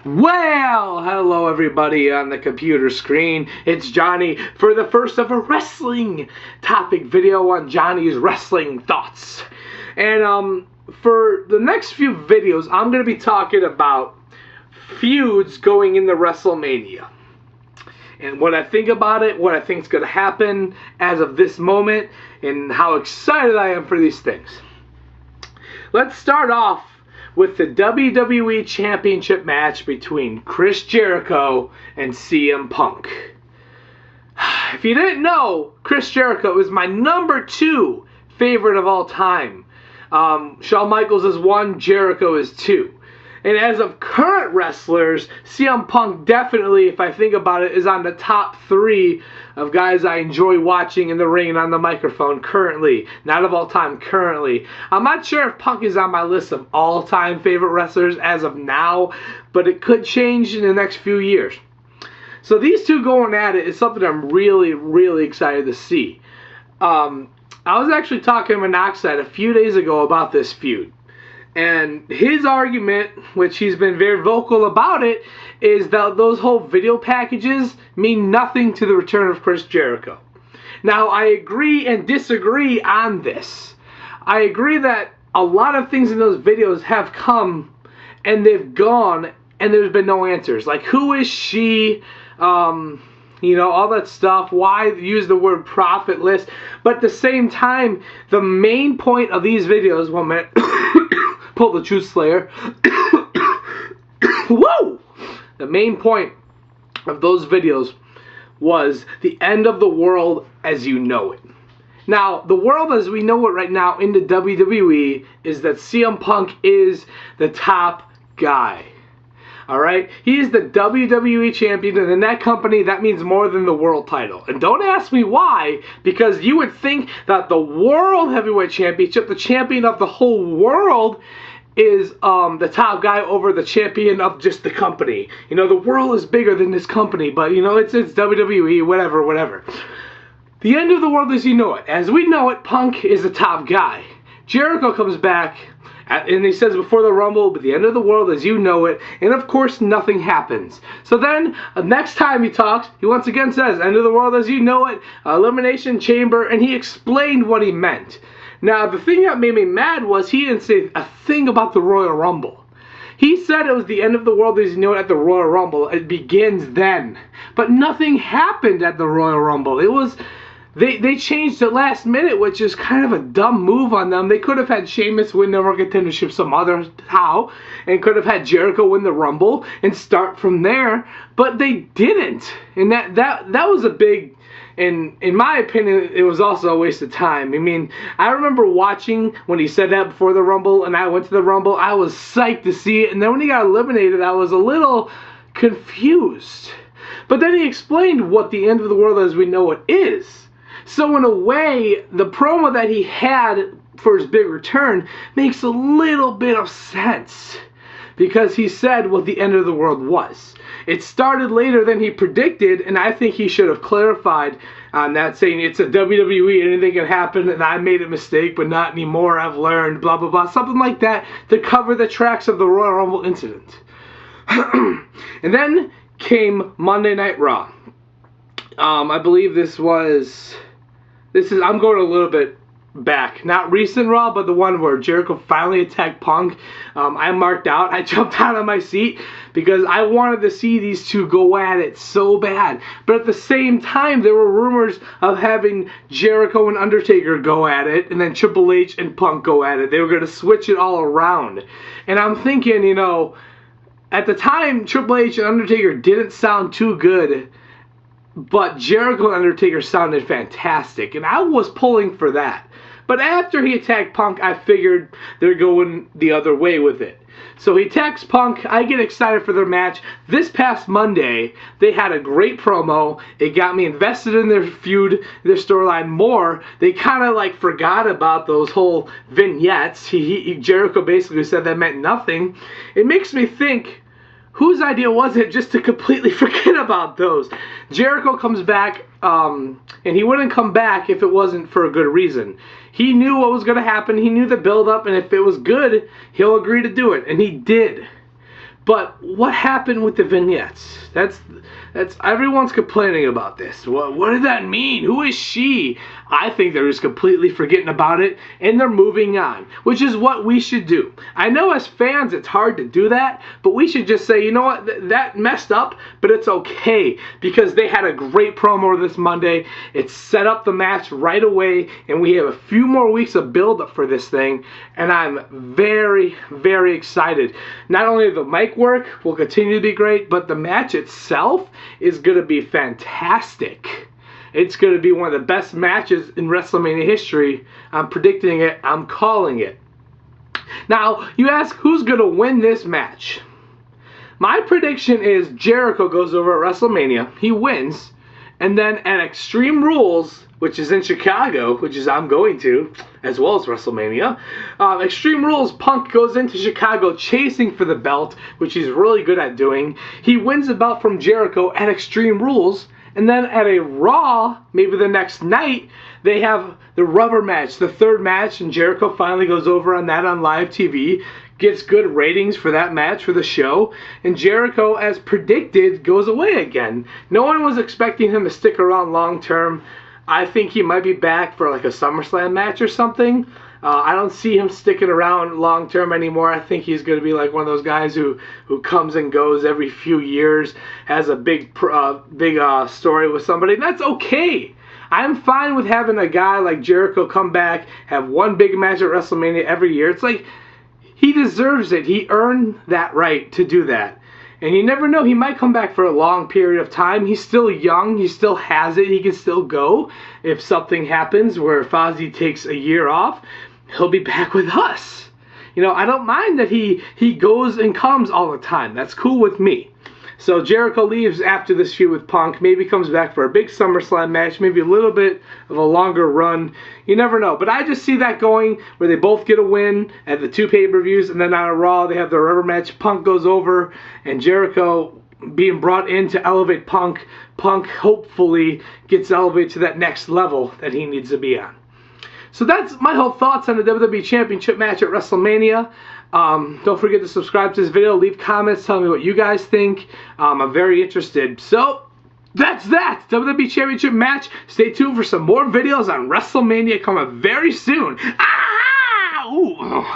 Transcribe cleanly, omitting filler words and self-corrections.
Well, hello everybody on the computer screen. It's Johnny for the first ever wrestling topic video on Johnny's wrestling thoughts. And for the next few videos, I'm going to be talking about feuds going into WrestleMania. And what I think about it, what I think is going to happen as of this moment, and how excited I am for these things. Let's start off with the WWE Championship match between Chris Jericho and CM Punk. If you didn't know, Chris Jericho is my number 2 favorite of all time. Shawn Michaels is 1, Jericho is 2. And as of current wrestlers, CM Punk definitely, if I think about it, is on the top 3 of guys I enjoy watching in the ring and on the microphone currently. Not of all time, currently. I'm not sure if Punk is on my list of all-time favorite wrestlers as of now, but it could change in the next few years. So these two going at it is something I'm really, really excited to see. I was actually talking to Monoxide a few days ago about this feud. And his argument, which he's been very vocal about it, is that those whole video packages mean nothing to the return of Chris Jericho. Now, I agree and disagree on this. I agree that a lot of things in those videos have come and they've gone and there's been no answers. Like, who is she? You know, all that stuff. Why use the word profitless? But at the same time, the main point of these videos, 1 minute, pull the Truth Slayer. Whoa! The main point of those videos was the end of the world as you know it. Now, the world as we know it right now in the WWE is that CM Punk is the top guy. Alright? He is the WWE champion, and in that company, that means more than the world title. And don't ask me why, because you would think that the World Heavyweight Championship, the champion of the whole world, is the top guy over the champion of just the company. You know, the world is bigger than this company, but, you know, it's WWE, whatever. The end of the world as you know it. As we know it, Punk is the top guy. Jericho comes back, and he says before the Rumble, but the end of the world as you know it, and of course nothing happens. So then, next time he talks, he once again says, end of the world as you know it, Elimination Chamber, and he explained what he meant. Now, the thing that made me mad was he didn't say a thing about the Royal Rumble. He said it was the end of the world as you know it at the Royal Rumble. It begins then. But nothing happened at the Royal Rumble. It was... They changed it last minute, which is kind of a dumb move on them. They could have had Sheamus win the World Contendership some other how, and could have had Jericho win the Rumble and start from there, but they didn't. And that was a big, and in my opinion, it was also a waste of time. I mean, I remember watching when he said that before the Rumble, and I went to the Rumble. I was psyched to see it, and then when he got eliminated, I was a little confused. But then he explained what the end of the world as we know it is. So in a way, the promo that he had for his big return makes a little bit of sense. Because he said what the end of the world was. It started later than he predicted, and I think he should have clarified on that, saying it's a WWE, anything can happen, and I made a mistake, but not anymore, I've learned, blah, blah, blah. Something like that to cover the tracks of the Royal Rumble incident. And then came Monday Night Raw. I believe this is, I'm going a little bit back. Not recent Raw, but the one where Jericho finally attacked Punk. I marked out. I jumped out of my seat because I wanted to see these two go at it so bad. But at the same time, there were rumors of having Jericho and Undertaker go at it, and then Triple H and Punk go at it. They were going to switch it all around. And I'm thinking, you know, at the time, Triple H and Undertaker didn't sound too good, but Jericho and Undertaker sounded fantastic, and I was pulling for that. But after he attacked Punk, I figured they're going the other way with it. So he attacks Punk. I get excited for their match. This past Monday, they had a great promo. It got me invested in their feud, their storyline more. They kind of like forgot about those whole vignettes. Jericho basically said that meant nothing. It makes me think, whose idea was it just to completely forget about those? Jericho comes back, and he wouldn't come back if it wasn't for a good reason. He knew what was going to happen. He knew the build-up, and if it was good, he'll agree to do it. And he did. But what happened with the vignettes? That's everyone's complaining about this. What did that mean? Who is she? I think they're just completely forgetting about it and they're moving on, which is what we should do. I know as fans it's hard to do that, but we should just say, you know what, that messed up, but it's okay because they had a great promo this Monday. It set up the match right away, and we have a few more weeks of build-up for this thing, and I'm very, very excited. Not only the mic work will continue to be great, but the match itself is going to be fantastic. It's going to be one of the best matches in WrestleMania history. I'm predicting it. I'm calling it. Now, you ask who's going to win this match. My prediction is Jericho goes over at WrestleMania. He wins. And then at Extreme Rules, which is in Chicago, which is I'm going to, as well as WrestleMania, Extreme Rules, Punk goes into Chicago chasing for the belt, which he's really good at doing. He wins the belt from Jericho at Extreme Rules. And then at a Raw, maybe the next night, they have the rubber match, the third match, and Jericho finally goes over on that on live TV, gets good ratings for that match for the show, and Jericho, as predicted, goes away again. No one was expecting him to stick around long term. I think he might be back for like a SummerSlam match or something. I don't see him sticking around long term anymore. I think he's going to be like one of those guys who comes and goes every few years, has a big story with somebody. That's okay. I'm fine with having a guy like Jericho come back, have one big match at WrestleMania every year. It's like he deserves it. He earned that right to do that. And you never know, he might come back for a long period of time. He's still young. He still has it. He can still go. If something happens where Fozzy takes a year off, he'll be back with us. You know, I don't mind that he goes and comes all the time. That's cool with me. So Jericho leaves after this feud with Punk, maybe comes back for a big SummerSlam match, maybe a little bit of a longer run. You never know. But I just see that going where they both get a win at the two pay-per-views, and then on a Raw they have the rubber match. Punk goes over, and Jericho being brought in to elevate Punk. Punk hopefully gets elevated to that next level that he needs to be on. So that's my whole thoughts on the WWE Championship match at WrestleMania. Don't forget to subscribe to this video, leave comments, tell me what you guys think. I'm very interested. So, that's that. WWE Championship match. Stay tuned for some more videos on WrestleMania coming very soon. Ah! Ooh.